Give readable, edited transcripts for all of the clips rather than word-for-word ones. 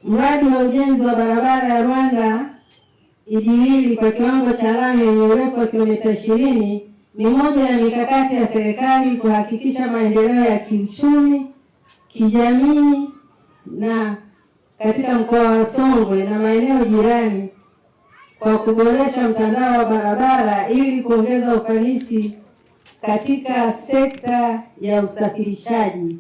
Mradi wa ujenzi wa barabara ya Rwanda Idiwili kwa kiwango cha lami yenye urefu wa kilomita 20 ni moja ya mikakati ya serikali kuhakikisha maendeleo ya kiuchumi, kijamii na katika mkoa wa Songwe na maeneo jirani kwa kuboresha mtandao wa barabara ili kuongeza ufanisi katika sekta ya usafirishaji.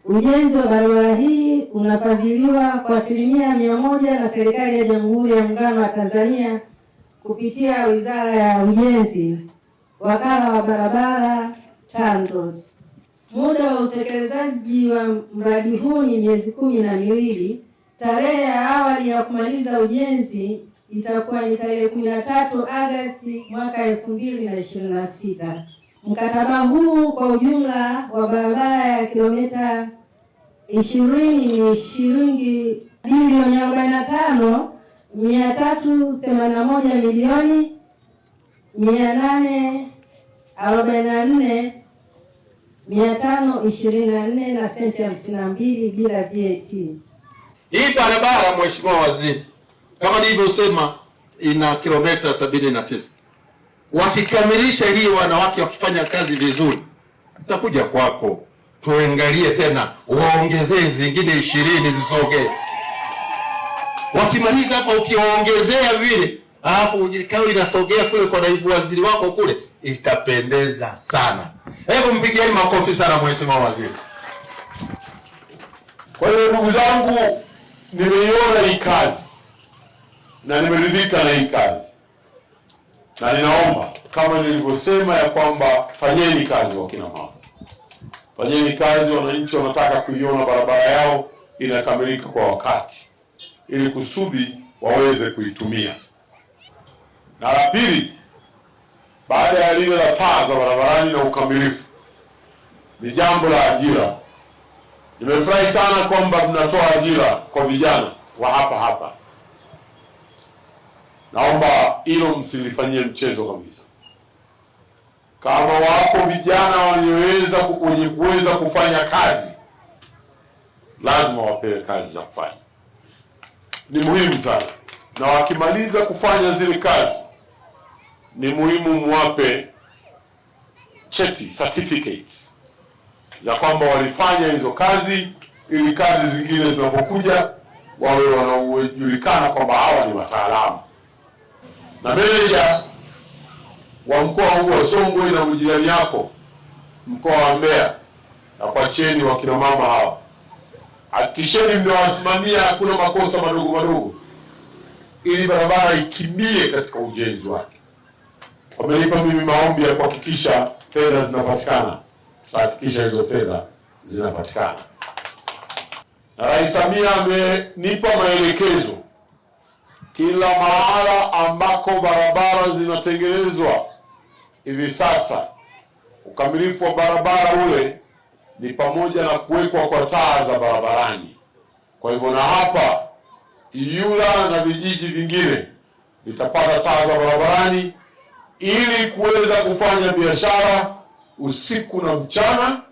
Ujenzi wa barabara hii unafadhiliwa kwa 100% na serikali ya Jamhuri ya Muungano wa Tanzania kupitia Wizara ya Ujenzi, Wakala wa Barabara TANROADS. Muda wa utekelezaji wa mradi huu ni miezi 12. Tarehe ya awali ya kumaliza ujenzi itakuwa ni tarehe 13 Agosti mwaka 2026. Mkataba huu kwa ujumla wa barabara ya kilomita 20 ni shilingi bilioni 45,844,524 na senti 52 bila VAT. Hii barabara Mheshimiwa Waziri, kama nilivyosema, ina kilomita 79. Wakikamilisha hii, wanawake wakifanya kazi vizuri, tutakuja kwako tuangalie tena, waongezee zingine 20 zisogee. Wakimaliza hapa, ukiwaongezea vile, alafu ujikao inasogea kule kwa naibu waziri wako kule, itapendeza sana. Hebu mpigieni makofi sana Mheshimiwa Waziri. Kwa hiyo ndugu zangu, nimeiona hii kazi na nimeridhika na hii kazi, na ninaomba kama nilivyosema ya kwamba fanyeni kazi, wakina mama, fanyeni kazi. Wananchi wanataka kuiona barabara yao inakamilika kwa wakati ili kusudi waweze kuitumia. Na la pili, baada ya lile la taa za barabarani na ukamilifu, ni jambo la ajira. Nimefurahi sana kwamba mnatoa ajira kwa vijana wa hapa. Naomba hilo msilifanyie mchezo kabisa. Kama wako vijana wenye kuweza kufanya kazi, lazima wapewe kazi za kufanya. Ni muhimu sana, na wakimaliza kufanya zile kazi, ni muhimu muwape cheti, certificates za kwamba walifanya hizo kazi, ili kazi zingine zinapokuja wawe wanajulikana kwamba hawa ni wataalamu. Na meneja wa mkoa huu wa Songwe na jirani yako mkoa wa Mbeya, na kwa cheni wa kina mama hawa, hakikisheni mnawasimamia, hakuna makosa madogo ili barabara ikimbie katika ujenzi wake. Wamenipa mimi maombi ya kuhakikisha fedha zinapatikana, tutahakikisha hizo fedha zinapatikana. Na Rais Samia amenipa maelekezo, kila mahala ambako barabara zinatengenezwa hivi sasa, ukamilifu wa barabara ule ni pamoja na kuwekwa kwa taa za barabarani. Kwa hivyo na hapa Iyula na vijiji vingine vitapata taa za barabarani ili kuweza kufanya biashara usiku na mchana,